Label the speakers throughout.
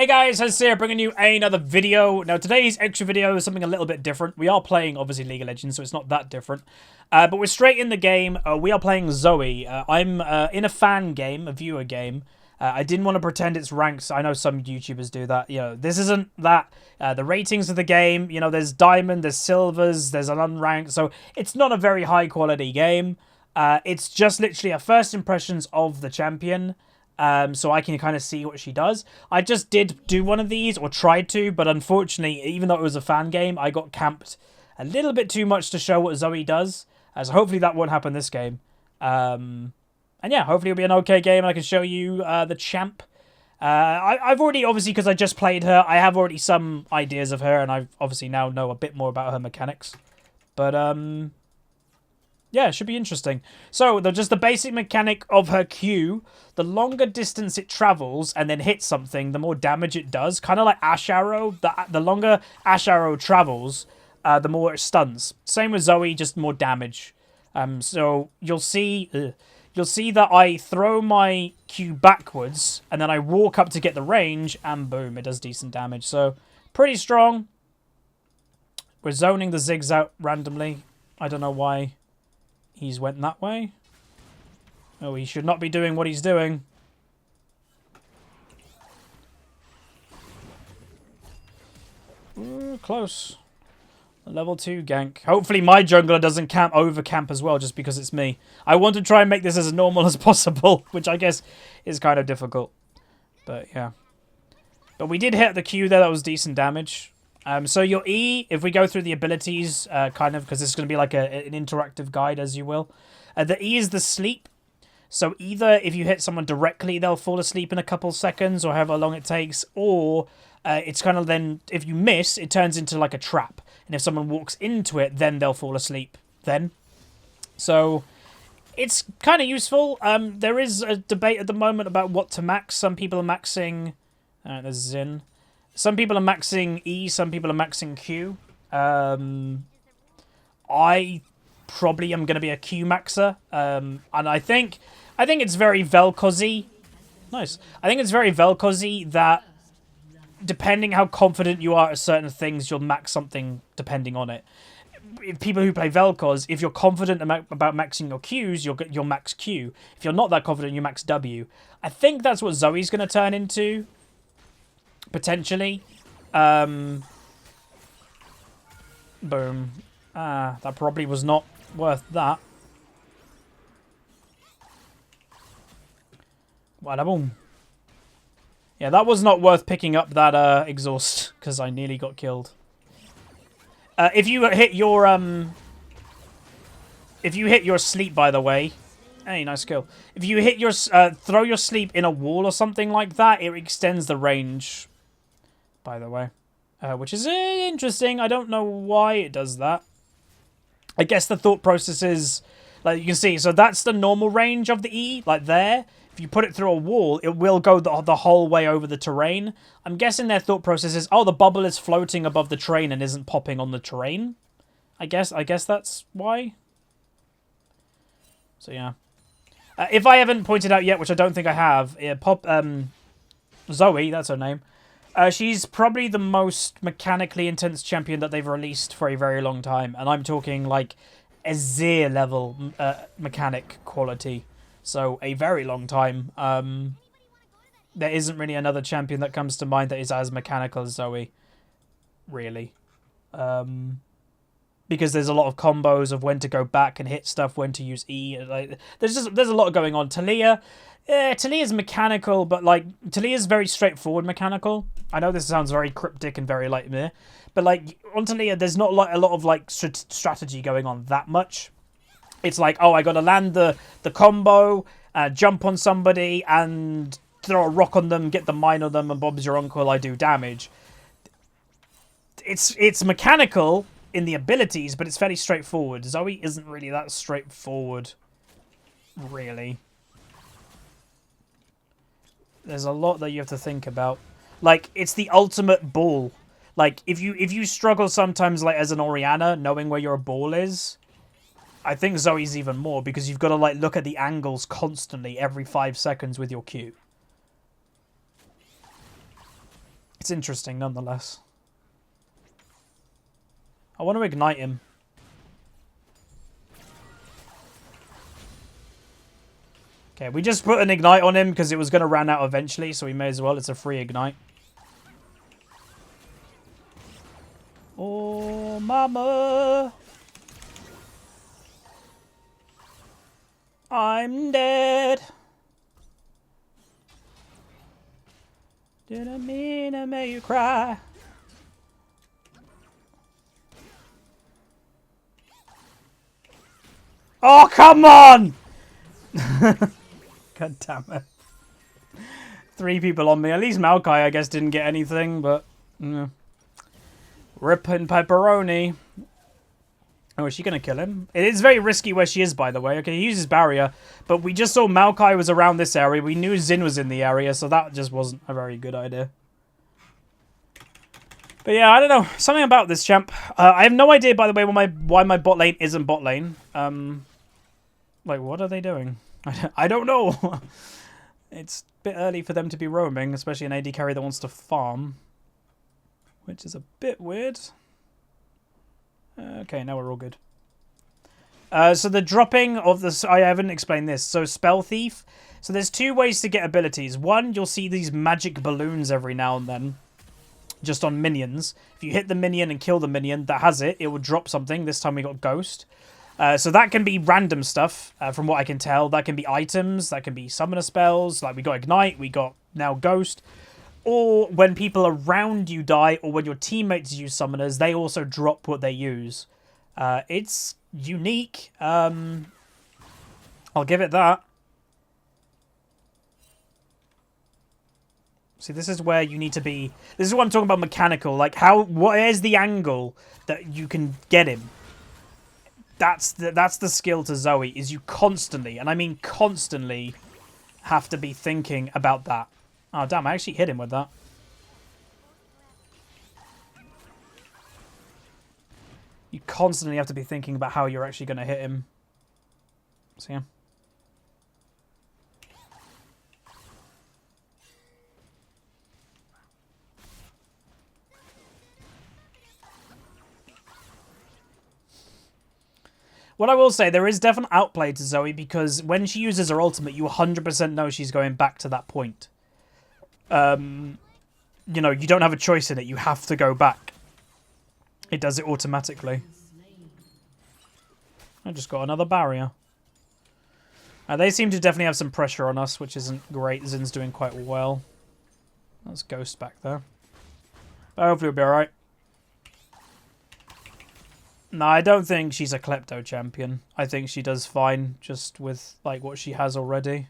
Speaker 1: Hey guys, Huzzy here, bringing you another video. Now today's extra video is something a little bit different. We are playing, obviously, League of Legends, so it's not that different. But we're straight in the game. We are playing ZOE. I'm in a fan game, a viewer game. I didn't want to pretend it's ranks. I know some YouTubers do that. You know, this isn't that. The ratings of the game, you know, there's diamond, there's silvers, there's an unranked. So it's not a very high quality game. It's just literally a first impressions of the champion. So I can kind of see what she does. I just did do one of these, or tried to, but unfortunately, even though it was a fan game, I got camped a little bit too much to show what ZOE does. So hopefully that won't happen this game. And yeah, hopefully it'll be an okay game and I can show you the champ. I've already, obviously, because I just played her, I have already some ideas of her, and I obviously now know a bit more about her mechanics. But, yeah, it should be interesting. So, just the basic mechanic of her Q, the longer distance it travels and then hits something, the more damage it does. Kind of like Ash Arrow. The longer Ash Arrow travels, the more it stuns. Same with ZOE, just more damage. So, you'll see that I throw my Q backwards, and then I walk up to get the range, and boom, it does decent damage. So, pretty strong. We're zoning the Ziggs out randomly. I don't know why he's went that way. Oh, he should not be doing what he's doing. Ooh, close. Level 2 gank. Hopefully my jungler doesn't over camp as well, just because it's me. I want to try and make this as normal as possible, which I guess is kind of difficult. But yeah. But we did hit the Q there. That was decent damage. So your E, if we go through the abilities, kind of, because this is going to be like an interactive guide, as you will. The E is the sleep. So either if you hit someone directly, they'll fall asleep in a couple seconds, or however long it takes, or it's kind of then, if you miss, it turns into like a trap. And if someone walks into it, then they'll fall asleep then. So it's kind of useful. There is a debate at the moment about what to max. Some people are maxing... there's Zin. Some people are maxing E, some people are maxing Q. I probably am going to be a Q maxer. And I think it's very Vel'Koz-y. Nice. I think it's very Vel'Koz-y that depending how confident you are at certain things, you'll max something depending on it. If people who play Vel'Koz, if you're confident about maxing your Qs, you'll max Q. If you're not that confident, you max W. I think that's what ZOE's going to turn into. Potentially. Boom. That probably was not worth that. Wada boom. Yeah, that was not worth picking up that exhaust, because I nearly got killed. If you hit your sleep, by the way, hey, nice kill. If you hit your throw your sleep in a wall or something like that, it extends the range. By the way, which is interesting. I don't know why it does that. I guess the thought process is, like you can see, so that's the normal range of the E, like there. If you put it through a wall, it will go the whole way over the terrain. I'm guessing their thought process is, oh, the bubble is floating above the terrain and isn't popping on the terrain. I guess that's why. So yeah. If I haven't pointed out yet, which I don't think I have, ZOE, that's her name. She's probably the most mechanically intense champion that they've released for a very long time. And I'm talking like Azir level mechanic quality. So a very long time. There isn't really another champion that comes to mind that is as mechanical as ZOE. Really. Because there's a lot of combos of when to go back and hit stuff, when to use E. Like, there's a lot going on. Talia is mechanical, but like Talia's very straightforward mechanical. I know this sounds very cryptic and very like meh, but like on Talia, there's not like a lot of like strategy going on that much. It's like, oh, I got to land the combo, jump on somebody, and throw a rock on them, get the mine on them, and Bob's your uncle. I do damage. It's mechanical in the abilities, but it's fairly straightforward. ZOE isn't really that straightforward, really. There's a lot that you have to think about. Like, it's the ultimate ball. Like, if you struggle sometimes, like, as an Orianna, knowing where your ball is, I think ZOE's even more, because you've got to, like, look at the angles constantly every 5 seconds with your Q. It's interesting nonetheless. I want to ignite him. Okay, we just put an ignite on him because it was going to run out eventually, so we may as well. It's a free ignite. Oh, mama. I'm dead. Didn't mean to make you cry. Oh, come on! God damn it. 3 people on me. At least Maokai, I guess, didn't get anything, but... Rip and pepperoni. Oh, is she going to kill him? It is very risky where she is, by the way. Okay, he uses barrier, but we just saw Maokai was around this area. We knew Xin was in the area, so that just wasn't a very good idea. But yeah, I don't know. Something about this champ. I have no idea, by the way, why my bot lane isn't bot lane. Like, what are they doing? I don't know. It's a bit early for them to be roaming, especially an AD carry that wants to farm. Which is a bit weird. Okay, now we're all good. So the dropping of the... I haven't explained this. So Spell Thief. So there's 2 ways to get abilities. One, you'll see these magic balloons every now and then. Just on minions. If you hit the minion and kill the minion that has it, it will drop something. This time we got Ghost. So that can be random stuff, from what I can tell. That can be items, that can be summoner spells, like we got Ignite, we got now Ghost. Or when people around you die, or when your teammates use summoners, they also drop what they use. It's unique. I'll give it that. See, this is where you need to be... This is what I'm talking about mechanical. Like, what is the angle that you can get him? That's the skill to Zoe, is you constantly, and I mean constantly, have to be thinking about that. Oh, damn, I actually hit him with that. You constantly have to be thinking about how you're actually going to hit him. So, yeah. What I will say, there is definite outplay to Zoe because when she uses her ultimate, you 100% know she's going back to that point. You know, you don't have a choice in it. You have to go back. It does it automatically. I just got another barrier. They seem to definitely have some pressure on us, which isn't great. Zin's doing quite well. That's Ghost back there. But hopefully we'll be alright. No, I don't think she's a Klepto champion. I think she does fine just with like what she has already.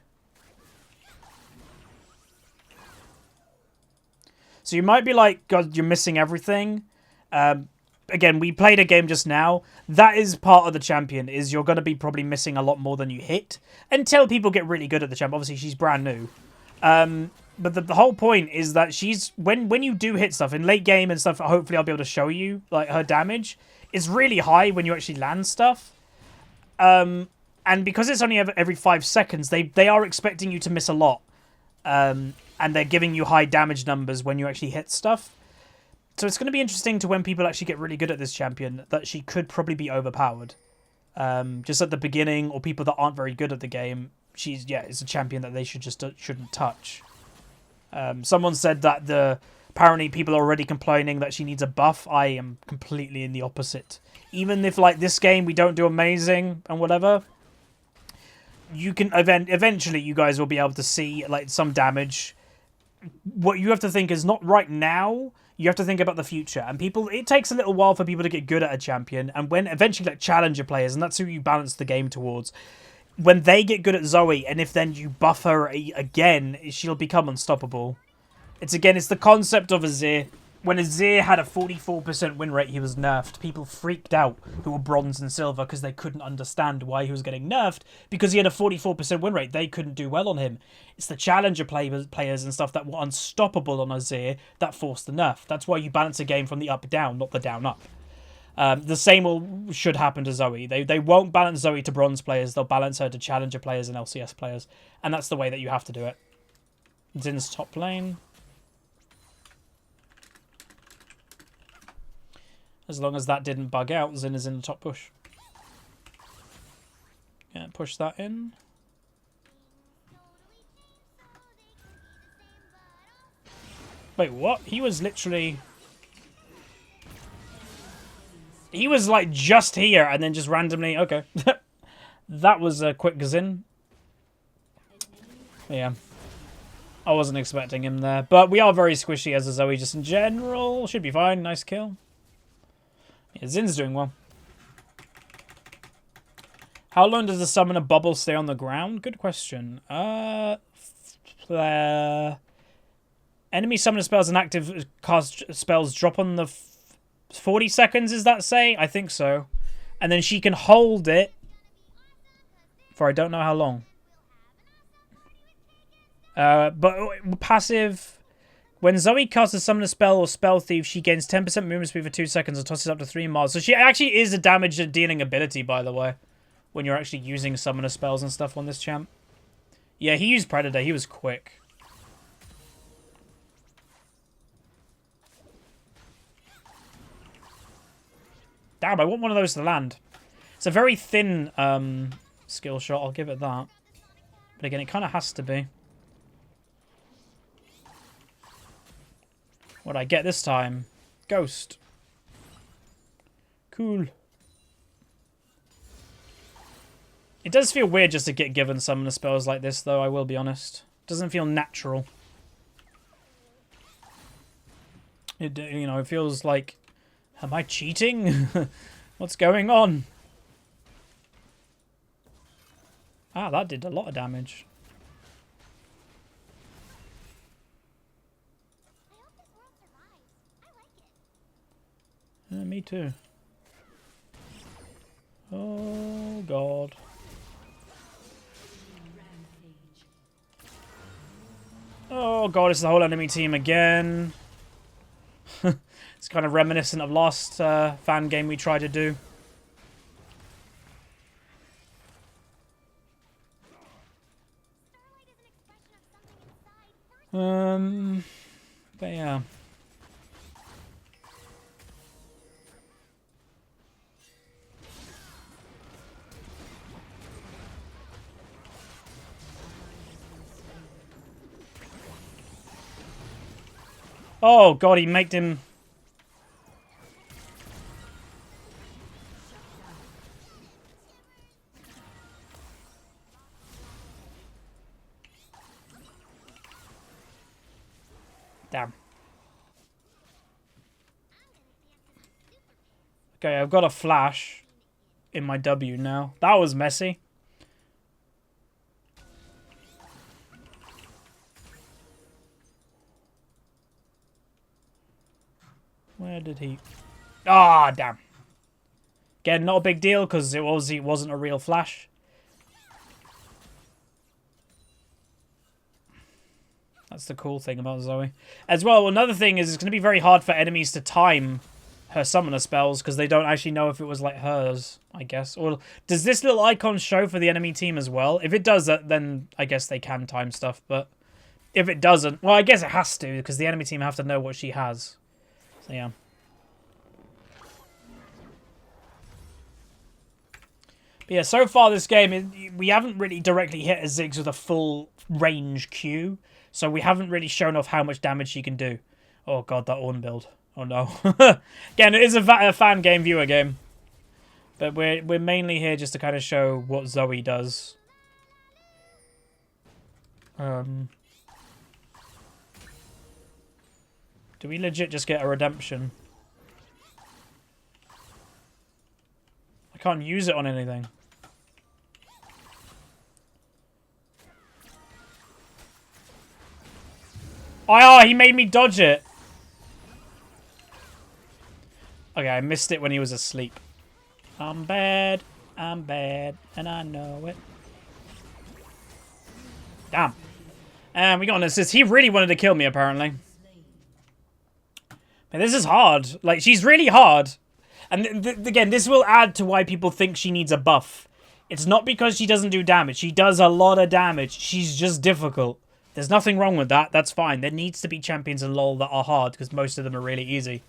Speaker 1: So you might be like, God, you're missing everything. Again, we played a game just now. That is part of the champion, is you're going to be probably missing a lot more than you hit. Until people get really good at the champ. Obviously, she's brand new. But the whole point is that she's... When you do hit stuff, in late game and stuff, hopefully I'll be able to show you, like, her damage is really high when you actually land stuff. And because it's only every 5 seconds, they are expecting you to miss a lot. And they're giving you high damage numbers when you actually hit stuff. So it's going to be interesting to when people actually get really good at this champion, that she could probably be overpowered. Just at the beginning, or people that aren't very good at the game, it's a champion that they shouldn't touch. Someone said that apparently people are already complaining that she needs a buff. I am completely in the opposite. Even if, like, this game we don't do amazing and whatever, you can eventually you guys will be able to see, like, some damage. What you have to think is not right now. You have to think about the future. And it takes a little while for people to get good at a champion. And when eventually, like, challenger players, and that's who you balance the game towards, when they get good at Zoe, and if then you buff her again, she'll become unstoppable. It's the concept of Azir. When Azir had a 44% win rate, he was nerfed. People freaked out who were bronze and silver because they couldn't understand why he was getting nerfed, because he had a 44% win rate. They couldn't do well on him. It's the challenger players and stuff that were unstoppable on Azir that forced the nerf. That's why you balance a game from the up down, not the down up. The same should happen to Zoe. They won't balance Zoe to bronze players. They'll balance her to challenger players and LCS players. And that's the way that you have to do it. Zin's top lane. As long as that didn't bug out, Xin is in the top bush. Yeah, push that in. Wait, what? He was literally... He was like just here and then just randomly... Okay. That was a quick Xin. Yeah. I wasn't expecting him there. But we are very squishy as a ZOE just in general. Should be fine. Nice kill. Yeah, Zin's doing well. How long does the summoner bubble stay on the ground? Good question. Enemy summoner spells and active cast spells drop on the 40 seconds, is that say? I think so. And then she can hold it for I don't know how long. But passive... When ZOE casts a summoner spell or spell thief, she gains 10% movement speed for 2 seconds and tosses up to 3 miles. So she actually is a damage dealing ability, by the way. When you're actually using summoner spells and stuff on this champ. Yeah, he used Predator. He was quick. Damn, I want one of those to land. It's a very thin skill shot. I'll give it that. But again, it kind of has to be. What'd I get this time? Ghost. Cool. It does feel weird just to get given summoner spells like this, though, I will be honest. It doesn't feel natural. It, you know, it feels like... Am I cheating? What's going on? Ah, that did a lot of damage. Me too. Oh, God. Oh, God, it's the whole enemy team again. It's kind of reminiscent of last fan game we tried to do. But yeah. Oh, God, he made him... Damn. Okay, I've got a flash in my W now. That was messy. Where did he... Ah, damn. Again, not a big deal because it wasn't a real flash. That's the cool thing about ZOE. As well, another thing is it's going to be very hard for enemies to time her summoner spells because they don't actually know if it was like hers, I guess. Or does this little icon show for the enemy team as well? If it does that, then I guess they can time stuff. But if it doesn't, well, I guess it has to because the enemy team have to know what she has. So, yeah. But yeah, so far this game, we haven't really directly hit a Ziggs with a full range Q. So we haven't really shown off how much damage she can do. Oh god, that Ornn build. Oh no. Again, it is a fan game, viewer game. But we're mainly here just to kind of show what ZOE does. Do we legit just get a redemption? I can't use it on anything. Oh, he made me dodge it. Okay, I missed it when he was asleep. I'm bad, and I know it. Damn. And we got an assist. He really wanted to kill me, apparently. Man, this is hard. Like, she's really hard. And again, this will add to why people think she needs a buff. It's not because she doesn't do damage. She does a lot of damage. She's just difficult. There's nothing wrong with that. That's fine. There needs to be champions in LoL that are hard because most of them are really easy.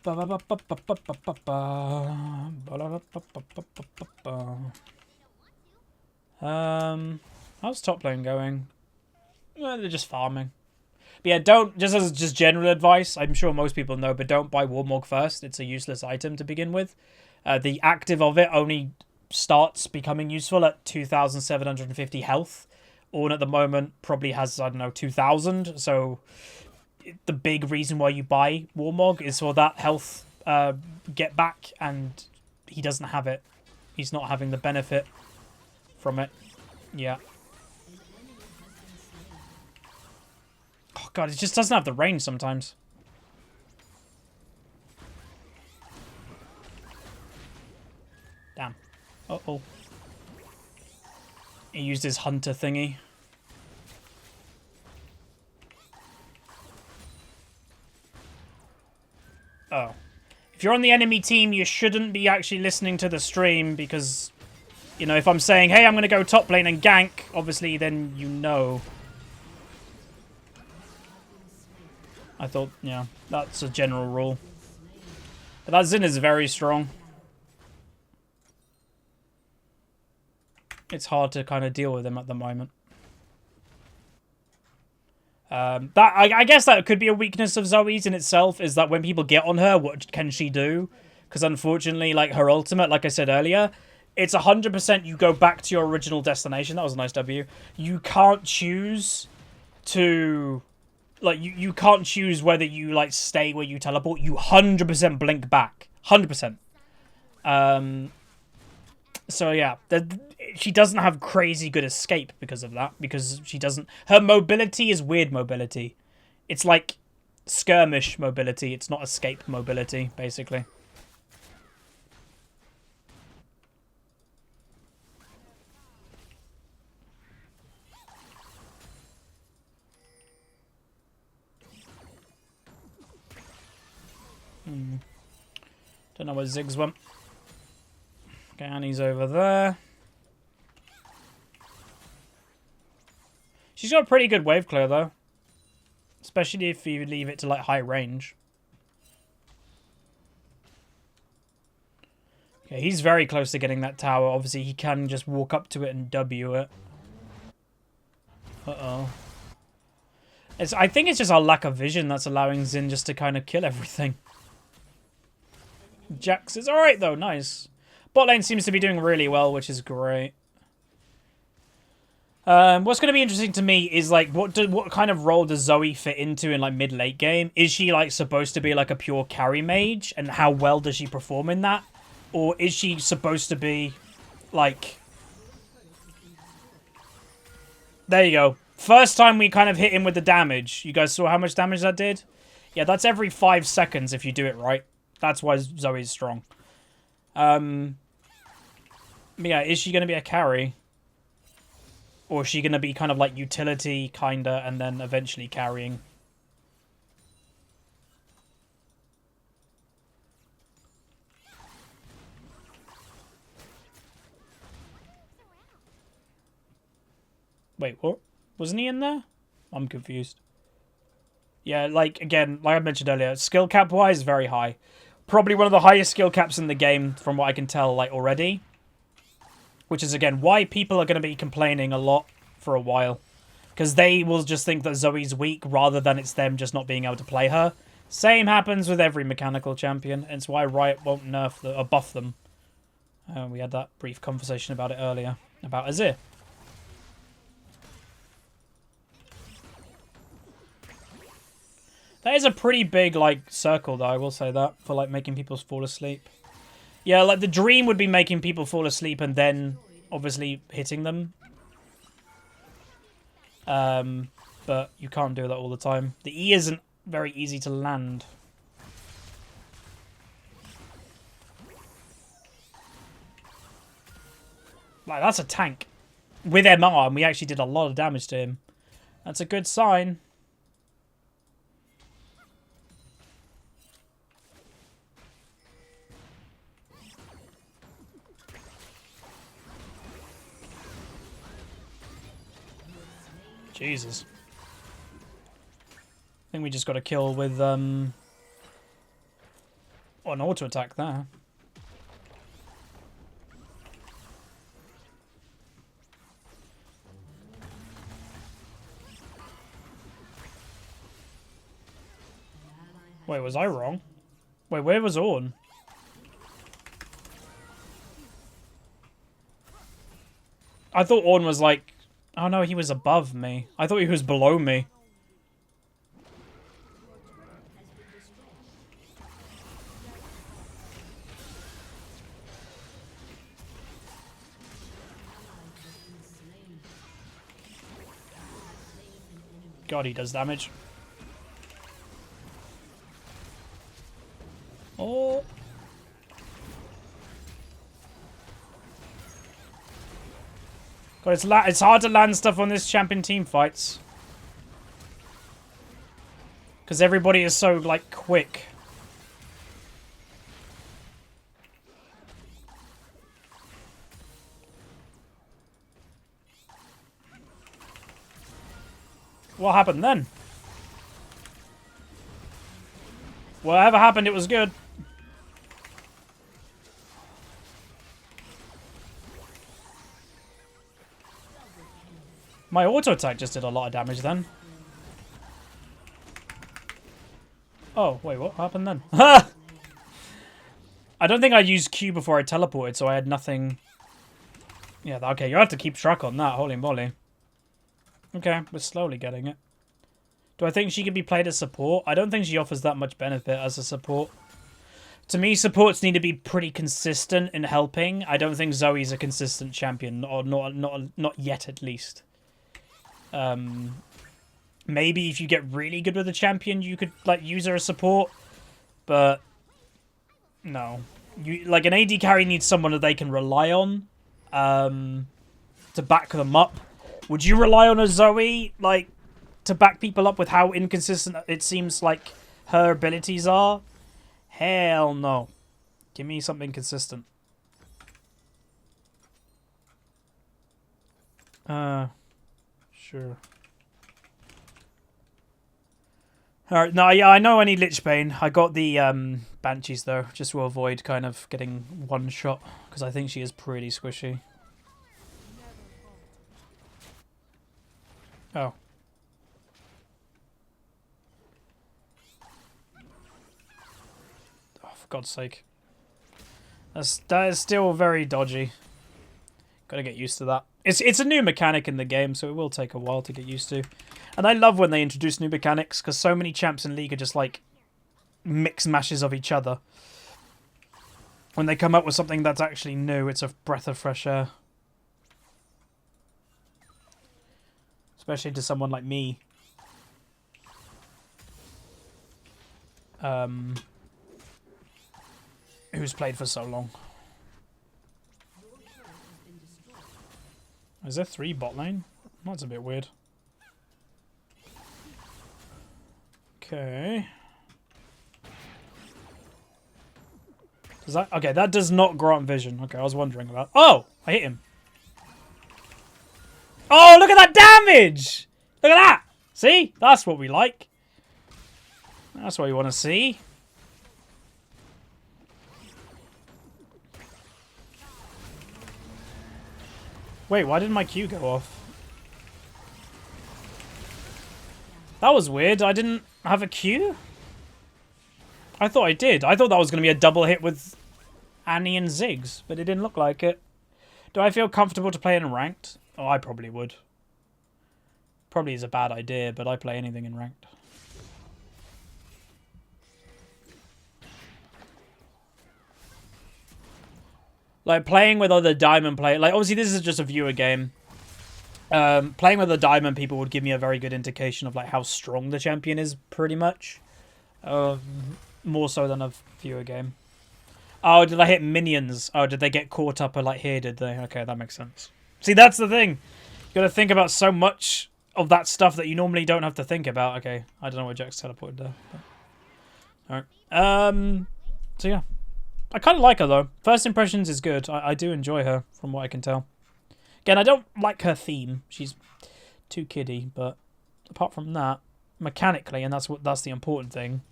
Speaker 1: How's top lane going? They're just farming. But yeah, don't, just as just general advice, I'm sure most people know, but don't buy Warmog first. It's a useless item to begin with. The active of it only starts becoming useful at 2,750 health. Ornn at the moment probably has, I don't know, 2,000. So the big reason why you buy Warmog is for that health get back, and he doesn't have it. He's not having the benefit from it. Yeah. Oh god, it just doesn't have the range sometimes. Damn. Uh-oh. He used his hunter thingy. Oh. If you're on the enemy team, you shouldn't be actually listening to the stream because, you know, if I'm saying, hey, I'm going to go top lane and gank, obviously then you know. I thought, yeah, that's a general rule. But that Xin is very strong. It's hard to kind of deal with him at the moment. I guess that could be a weakness of Zoe's in itself, is that when people get on her, what can she do? Because unfortunately, like her ultimate, like I said earlier, it's 100% you go back to your original destination. That was a nice W. You can't choose to... Like, you can't choose whether you, like, stay where you teleport. You 100% blink back. 100%. So, yeah. She doesn't have crazy good escape because of that. Because she doesn't... Her mobility is weird mobility. It's like skirmish mobility. It's not escape mobility, basically. Don't know where Ziggs went. Okay, Annie's over there. She's got a pretty good wave clear, though. Especially if you leave it to, like, high range. Okay, he's very close to getting that tower. Obviously, he can just walk up to it and W it. Uh-oh. I think it's just our lack of vision that's allowing Xin just to kind of kill everything. Jax is alright, though. Nice. Bot lane seems to be doing really well, which is great. What's going to be interesting to me is, like, what kind of role does Zoe fit into in, like, mid-late game? Is she, like, supposed to be, like, a pure carry mage? And how well does she perform in that? Or is she supposed to be, like... There you go. First time we kind of hit him with the damage. You guys saw how much damage that did? Yeah, that's every 5 seconds if you do it right. That's why Zoe's strong. Yeah, is she going to be a carry? Or is she going to be kind of like utility, kinda, and then eventually carrying? Wait, what? Wasn't he in there? I'm confused. Yeah, like, again, like I mentioned earlier, skill cap-wise, very high. Probably one of the highest skill caps in the game, from what I can tell, like, already. Which is, again, why people are going to be complaining a lot for a while. Because they will just think that Zoe's weak, rather than it's them just not being able to play her. Same happens with every mechanical champion. And it's why Riot won't nerf or buff them. We had that brief conversation about it earlier. About Azir. That is a pretty big, like, circle, though, I will say that, for, like, making people fall asleep. Yeah, like, the dream would be making people fall asleep and then, obviously, hitting them. But you can't do that all the time. The E isn't very easy to land. Like, that's a tank. With MR, and we actually did a lot of damage to him. That's a good sign. Jesus. I think we just got a kill with, Oh, an auto attack there. Wait, was I wrong? Wait, where was Ornn? I thought Ornn was like... Oh no, he was above me. I thought he was below me. God, he does damage. Oh. God, it's hard to land stuff on this champion team fights. Because everybody is so, like, quick. What happened then? Whatever happened, it was good. My auto attack just did a lot of damage then. Oh, wait, what happened then? I don't think I used Q before I teleported, so I had nothing. Yeah, okay, you have to keep track on that. Holy moly. Okay, we're slowly getting it. Do I think she can be played as support? I don't think she offers that much benefit as a support. To me, supports need to be pretty consistent in helping. I don't think Zoe's a consistent champion, or not yet at least. Maybe if you get really good with a champion, you could like use her as support, but no. Like an AD carry needs someone that they can rely on to back them up. Would you rely on a Zoe like to back people up with how inconsistent it seems like her abilities are? Hell no. Give me something consistent. Sure. Alright, no, yeah, I know I need Lich Bane. I got the Banshees, though, just to avoid kind of getting one shot, because I think she is pretty squishy. Oh. Oh, for God's sake. That is still very dodgy. Gotta get used to that. It's a new mechanic in the game, so it will take a while to get used to. And I love when they introduce new mechanics, because so many champs in League are just like mix mashes of each other. When they come up with something that's actually new, it's a breath of fresh air. Especially to someone like me. Who's played for so long. Is there 3 bot lane? That's a bit weird. Okay. Does that... Okay, that does not grant vision. Okay, I was wondering about... Oh! I hit him. Oh, look at that damage! Look at that! See? That's what we like. That's what we want to see. Wait, why did my Q go off? That was weird. I didn't have a Q? I thought I did. I thought that was going to be a double hit with Annie and Ziggs, but it didn't look like it. Do I feel comfortable to play in ranked? Oh, I probably would. Probably is a bad idea, but I play anything in ranked. Like, playing with other diamond players... Like, obviously, this is just a viewer game. Playing with the diamond people would give me a very good indication of, like, how strong the champion is, pretty much. More so than a viewer game. Oh, did I hit minions? Oh, did they get caught up, like, here, did they? Okay, that makes sense. See, that's the thing. You gotta think about so much of that stuff that you normally don't have to think about. Okay, I don't know where Jack's teleported there. But... Alright. So, yeah. I kind of like her, though. First impressions is good. I do enjoy her, from what I can tell. Again, I don't like her theme. She's too kiddie, but apart from that, mechanically, and that's the important thing,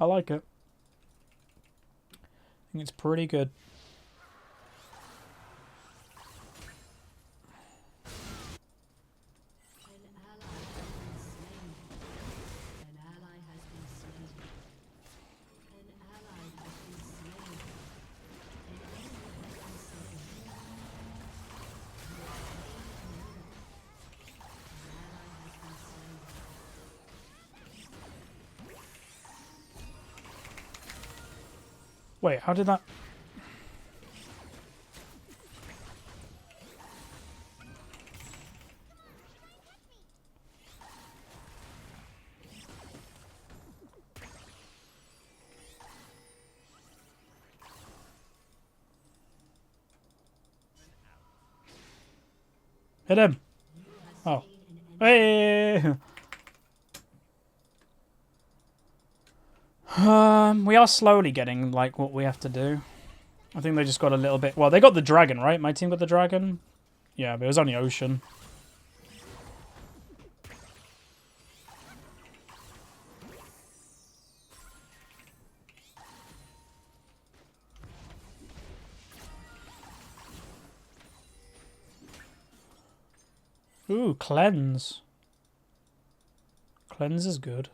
Speaker 1: I like it. think it's pretty good. Wait, how did that... Hit him! Oh. Hey! We are slowly getting, like, what we have to do. I think they just got a little bit... Well, they got the dragon, right? My team got the dragon? Yeah, but it was only ocean. Ooh, cleanse. Cleanse is good.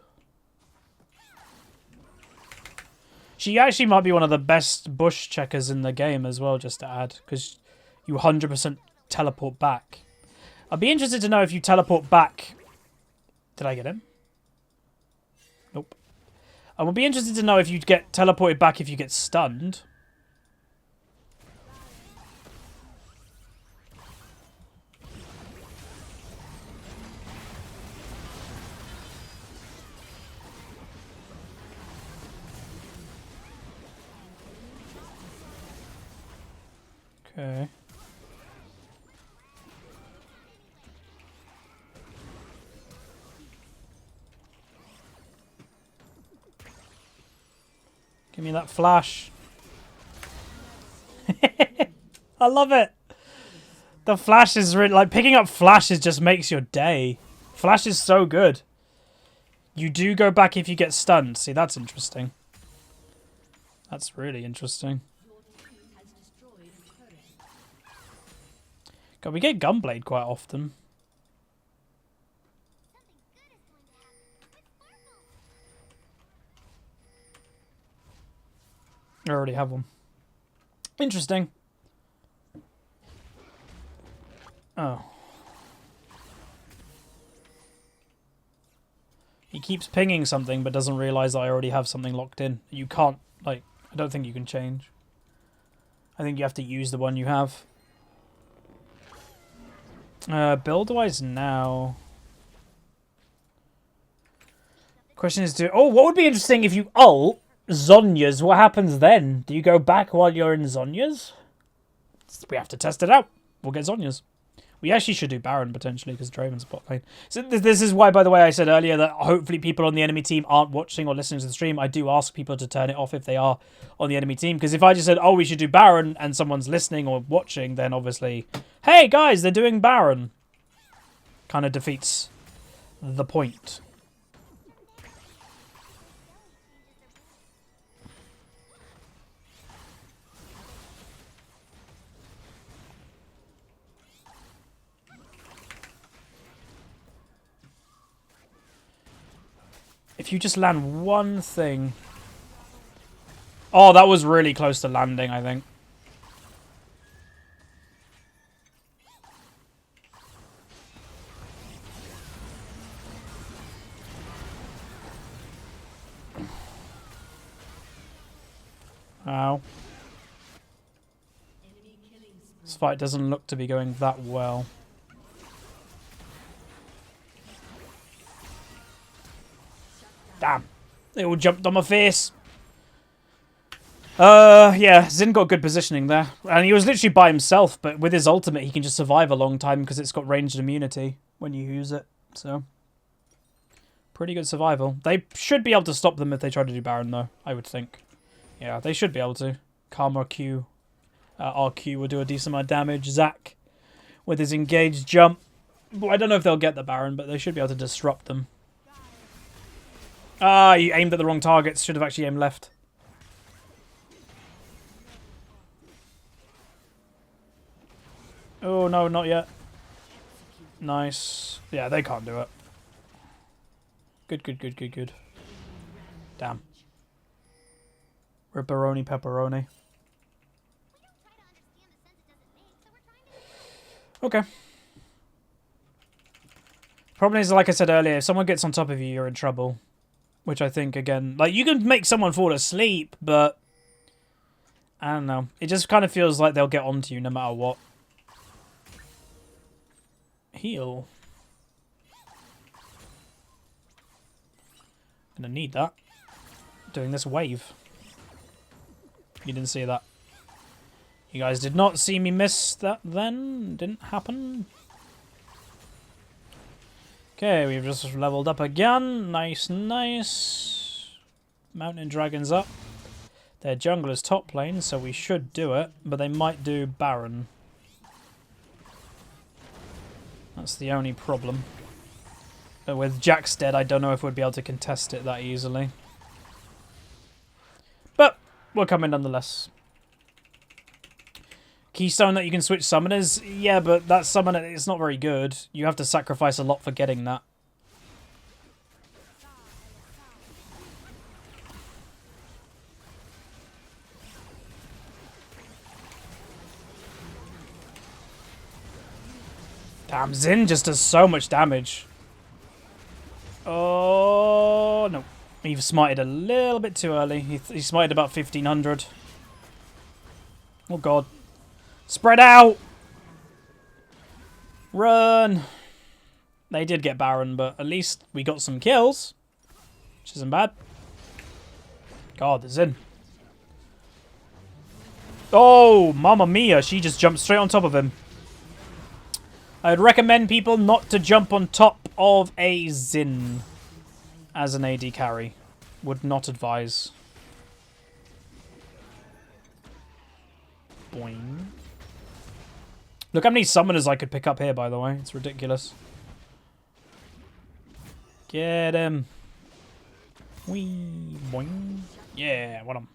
Speaker 1: She actually might be one of the best bush checkers in the game as well, just to add, because you 100% teleport back. I'd be interested to know if you teleport back... Did I get him? Nope. I would be interested to know if you get teleported back if you get stunned. Okay. Give me that flash. I love it. The flash is really... Like, picking up flashes just makes your day. Flash is so good. You do go back if you get stunned. See, that's interesting. That's really interesting. God, we get Gunblade quite often. I already have one. Interesting. Oh. He keeps pinging something but doesn't realise I already have something locked in. You can't, like, I don't think you can change. I think you have to use the one you have. Build-wise now. Question is what would be interesting if you ult Zhonya's? What happens then? Do you go back while you're in Zhonya's? We have to test it out. We'll get Zhonya's. We actually should do Baron potentially because Draven's bot lane. So this is why, by the way, I said earlier that hopefully people on the enemy team aren't watching or listening to the stream. I do ask people to turn it off if they are on the enemy team. Because if I just said, oh, we should do Baron and someone's listening or watching, then obviously, hey, guys, they're doing Baron. Kind of defeats the point. If you just land one thing... Oh, that was really close to landing, I think. Ow. This fight doesn't look to be going that well. Damn. They all jumped on my face. Yeah, Zin got good positioning there. And he was literally by himself, but with his ultimate, he can just survive a long time because it's got ranged immunity when you use it. So, pretty good survival. They should be able to stop them if they try to do Baron, though, I would think. Yeah, they should be able to. Karma Q. RQ will do a decent amount of damage. Zac with his engaged jump. Well, I don't know if they'll get the Baron, but they should be able to disrupt them. Ah, you aimed at the wrong targets. Should have actually aimed left. Oh, no, not yet. Nice. Yeah, they can't do it. Good, good, good, good, good. Damn. Ripperoni pepperoni. Okay. Problem is, like I said earlier, if someone gets on top of you, you're in trouble. Which I think, again... Like, you can make someone fall asleep, but... I don't know. It just kind of feels like they'll get onto you no matter what. Heal. Gonna need that. Doing this wave. You didn't see that. You guys did not see me miss that then. Didn't happen. Okay, we've just leveled up again. Nice, nice. Mountain Dragon's up. Their jungler's top lane, so we should do it. But they might do Baron. That's the only problem. But with Jack's dead, I don't know if we'd be able to contest it that easily. But we're coming nonetheless. Keystone that you can switch summoners? Yeah, but that summoner is not very good. You have to sacrifice a lot for getting that. Damn, Xin just does so much damage. Oh, no. He smited a little bit too early. He smited about 1,500. Oh, God. Spread out! Run! They did get Baron, but at least we got some kills. Which isn't bad. God, the Xin. Oh, mamma mia. She just jumped straight on top of him. I would recommend people not to jump on top of a Xin as an AD carry. Would not advise. Boing. Look how many summoners I could pick up here, by the way. It's ridiculous. Get him. Whee. Boing. Yeah, what him.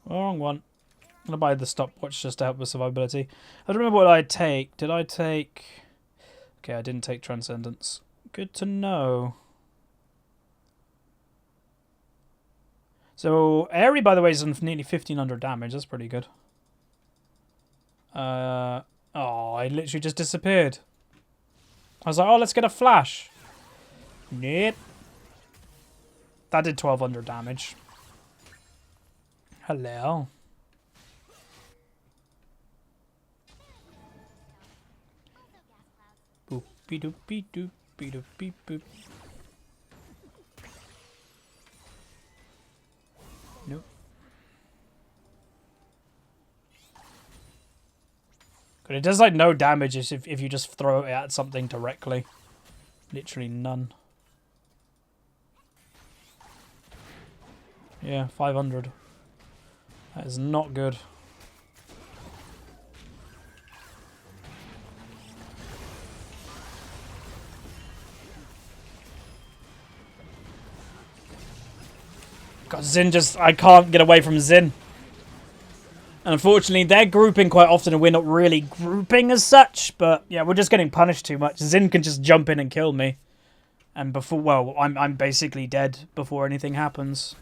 Speaker 1: Wrong one. I'm going to buy the stopwatch just to help with survivability. I don't remember what I take. Did I take... Okay, I didn't take Transcendence. Good to know. So, Aerie, by the way, is on nearly 1,500 damage. That's pretty good. Oh, I literally just disappeared. I was like, oh, let's get a flash. Nope. That did 1,200 damage. Hello. Boop doop beep doop beep doop beep boop. Nope. But it does like no damage if you just throw it at something directly. Literally none. Yeah, 500. That is not good. God, Xin just... I can't get away from Xin. And unfortunately, they're grouping quite often and we're not really grouping as such. But yeah, we're just getting punished too much. Xin can just jump in and kill me. And before... Well, I'm basically dead before anything happens.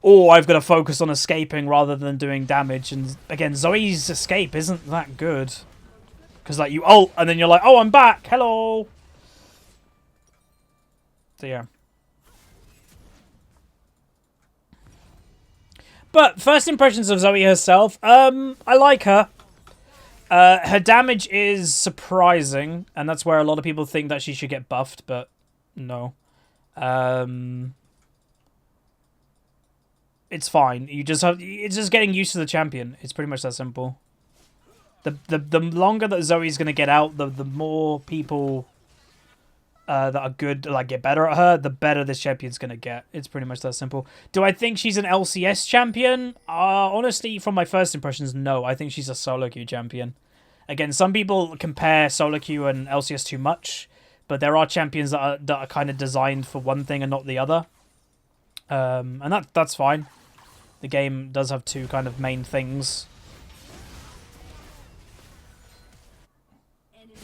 Speaker 1: Or I've got to focus on escaping rather than doing damage. And again, Zoe's escape isn't that good. Because like you ult and then you're like, oh, I'm back. Hello. So yeah. But first impressions of Zoe herself, I like her. Her damage is surprising, and that's where a lot of people think that she should get buffed, but no. It's fine. It's just getting used to the champion. It's pretty much that simple. The longer that Zoe's gonna get out, the more people that are good, like, get better at her, the better this champion's going to get. It's pretty much that simple. Do I think she's an LCS champion? Honestly, from my first impressions, no. I think she's a solo queue champion. Again, some people compare solo queue and LCS too much, but there are champions that are kind of designed for one thing and not the other. And that's fine. The game does have two kind of main things.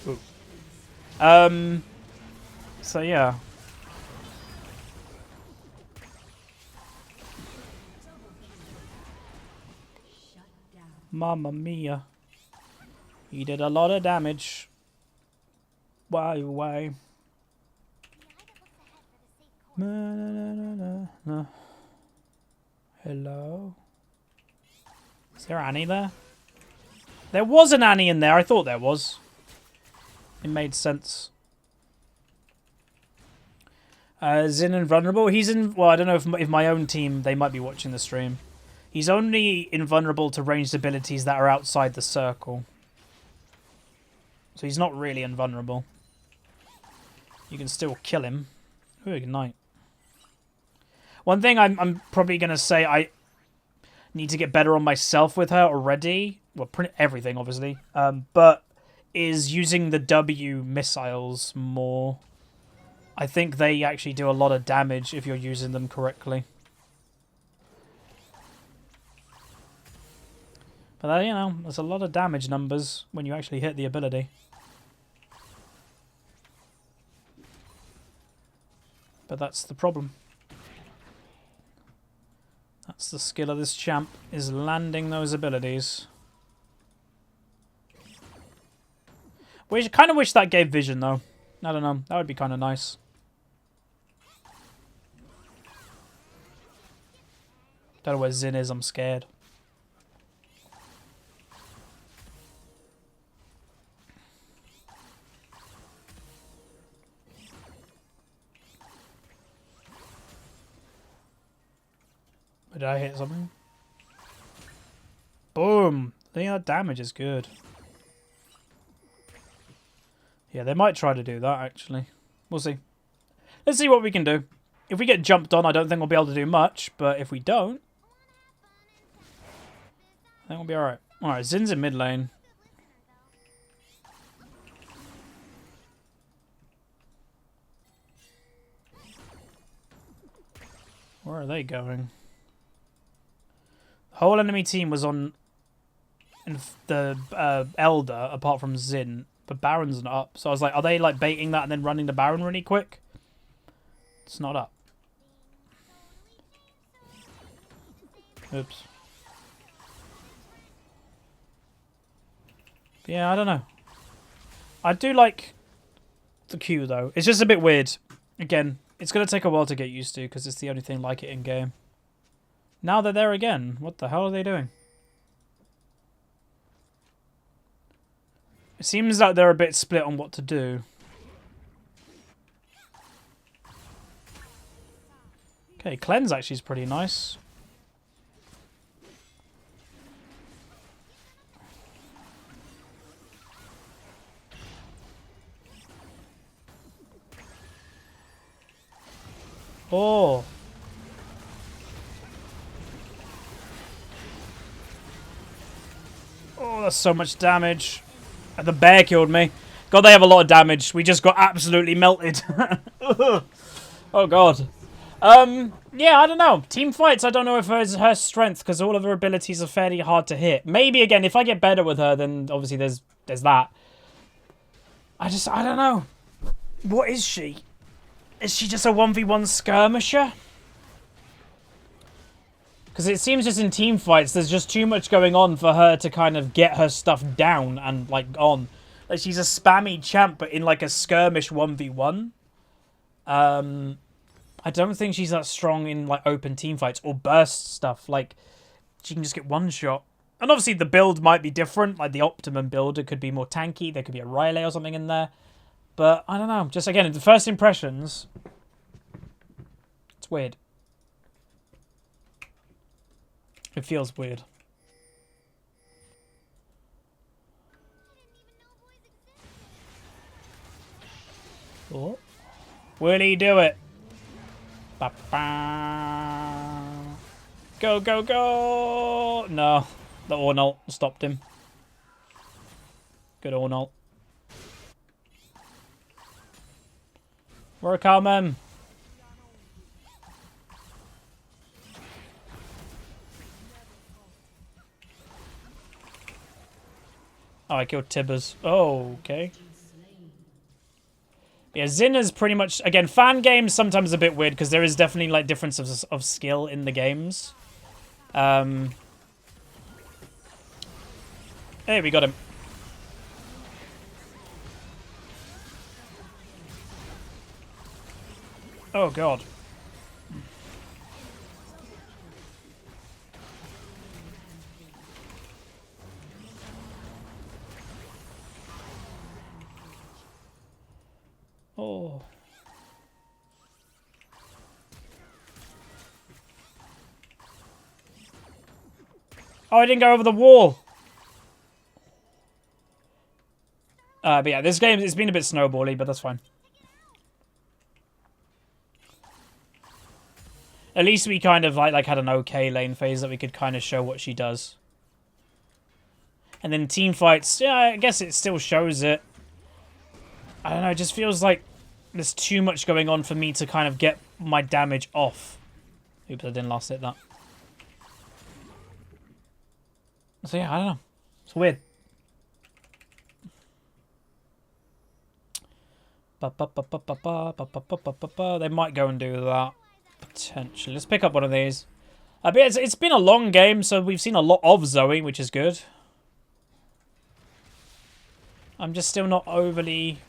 Speaker 1: Ooh. So yeah. Mamma mia. He did a lot of damage. Why? Hello? Is there Annie there? There was an Annie in there. I thought there was. It made sense. Zin invulnerable. He's in. Well, I don't know if my own team, they might be watching the stream. He's only invulnerable to ranged abilities that are outside the circle. So he's not really invulnerable. You can still kill him. Ooh, ignite. One thing I'm probably going to say, I need to get better on myself with her already. Well, pretty everything, obviously. But is using the W missiles more. I think they actually do a lot of damage if you're using them correctly. But, you know, there's a lot of damage numbers when you actually hit the ability. But that's the problem. That's the skill of this champ, is landing those abilities. I kind of wish that gave vision, though. I don't know. That would be kind of nice. Don't know where Zin is. I'm scared. Did I hit something? Boom! I think that damage is good. Yeah, they might try to do that, actually. We'll see. Let's see what we can do. If we get jumped on, I don't think we'll be able to do much. But if we don't, I think we'll be alright. Alright, Zin's in mid lane. Where are they going? The whole enemy team was on the Elder, apart from Zin. But Baron's not up. So I was like, are they like baiting that and then running the Baron really quick? It's not up. Oops. But yeah, I don't know. I do like the Q though. It's just a bit weird. Again, it's going to take a while to get used to because it's the only thing like it in game. Now they're there again. What the hell are they doing? It seems like they're a bit split on what to do. Okay, cleanse actually is pretty nice. Oh. Oh, that's so much damage. And the bear killed me. God, they have a lot of damage. We just got absolutely melted. Oh, God. Yeah, I don't know. Team fights, I don't know if it's her strength, because all of her abilities are fairly hard to hit. Maybe, again, if I get better with her, then obviously there's that. I don't know. What is she? Is she just a 1v1 skirmisher? Because it seems just in team fights, there's just too much going on for her to kind of get her stuff down and, like, on. Like, she's a spammy champ, but in, like, a skirmish 1v1. I don't think she's that strong in, like, open team fights or burst stuff. Like, she can just get one shot. And obviously the build might be different. Like, the optimum build, it could be more tanky. There could be a Riley or something in there. But, I don't know. Just, again, the first impressions, it's weird. It feels weird. Oh. Will he do it? Ba-ba. Go, go, go! No. The Ornalt stopped him. Good Ornalt. We're coming. I killed Tibbers. Oh, okay. Yeah, Xin is pretty much... Again, fan games sometimes a bit weird because there is definitely, like, differences of skill in the games. Hey, we got him. Oh, God. Oh. Oh, I didn't go over the wall. But yeah, this game, it's been a bit snowbally, but that's fine. At least we kind of like had an okay lane phase that we could kind of show what she does. And then team fights, yeah, I guess it still shows it. I don't know, it just feels like there's too much going on for me to kind of get my damage off. Oops, I didn't last hit that. So yeah, I don't know. It's weird. They might go and do that. Potentially. Let's pick up one of these. But it's been a long game, so we've seen a lot of ZOE, which is good. I'm just still not overly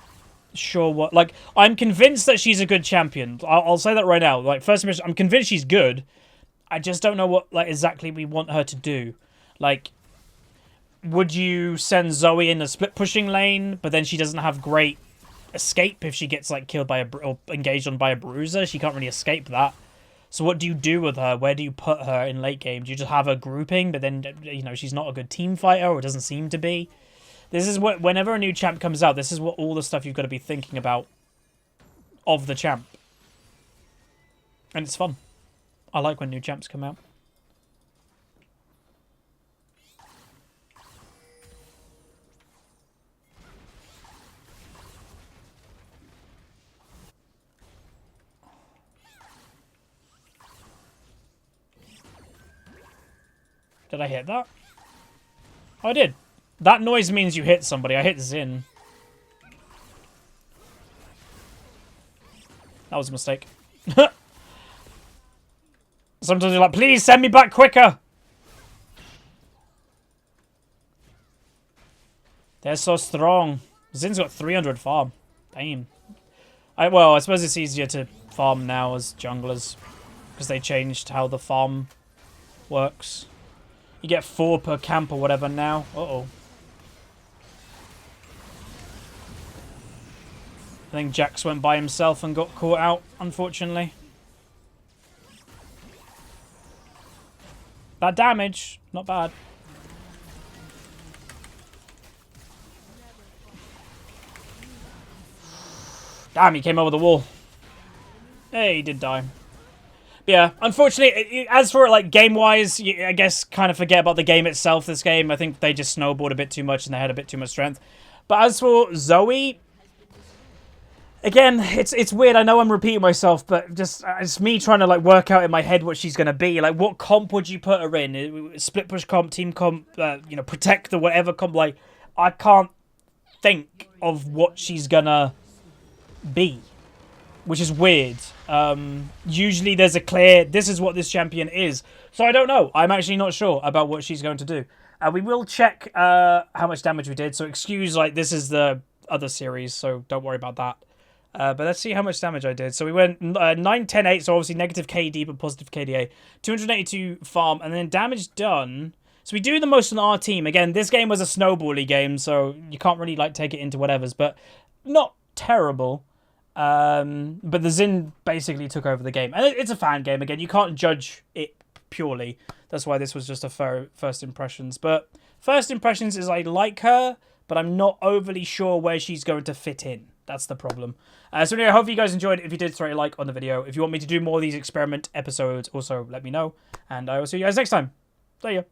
Speaker 1: sure what... Like, I'm convinced that she's a good champion. I'll say that right now. Like, first impression, I'm convinced she's good. I just don't know what, like, exactly we want her to do. Like, would you send ZOE in a split pushing lane, but then she doesn't have great escape if she gets, like, killed by or engaged on by a bruiser? She can't really escape that. So what do you do with her? Where do you put her in late game? Do you just have her grouping, but then, you know, she's not a good team fighter, or doesn't seem to be? This is what, whenever a new champ comes out, this is what all the stuff you've got to be thinking about of the champ. And it's fun. I like when new champs come out. Did I hit that? Oh, I did. That noise means you hit somebody. I hit Xin. That was a mistake. Sometimes you're like, please send me back quicker. They're so strong. Zin's got 300 farm. Damn. Well, I suppose it's easier to farm now as junglers, because they changed how the farm works. You get 4 per camp or whatever now. Uh-oh. I think Jax went by himself and got caught out, unfortunately. That damage, not bad. Damn, he came over the wall. Hey, he did die. Yeah, unfortunately, as for like game-wise, I guess kind of forget about the game itself, this game. I think they just snowballed a bit too much and they had a bit too much strength. But as for ZOE, again, it's weird. I know I'm repeating myself, but just it's me trying to like work out in my head what she's going to be. Like, what comp would you put her in? Split push comp, team comp, you know, protect the whatever comp. Like, I can't think of what she's going to be, which is weird. Usually there's a clear, this is what this champion is. So I don't know. I'm actually not sure about what she's going to do. We will check how much damage we did. So excuse, like, this is the other series, so don't worry about that. But let's see how much damage I did. So we went 9, 10, 8, so obviously negative KD but positive KDA. 282 farm, and then damage done. So we do the most on our team. Again, this game was a snowbally game, so you can't really like take it into whatever's, but not terrible. But the Xin basically took over the game. And it's a fan game, again. You can't judge it purely. That's why this was just a first impressions. But first impressions is I like her, but I'm not overly sure where she's going to fit in. That's the problem. So anyway, I hope you guys enjoyed it. If you did, throw a like on the video. If you want me to do more of these experiment episodes, also let me know. And I will see you guys next time. See ya.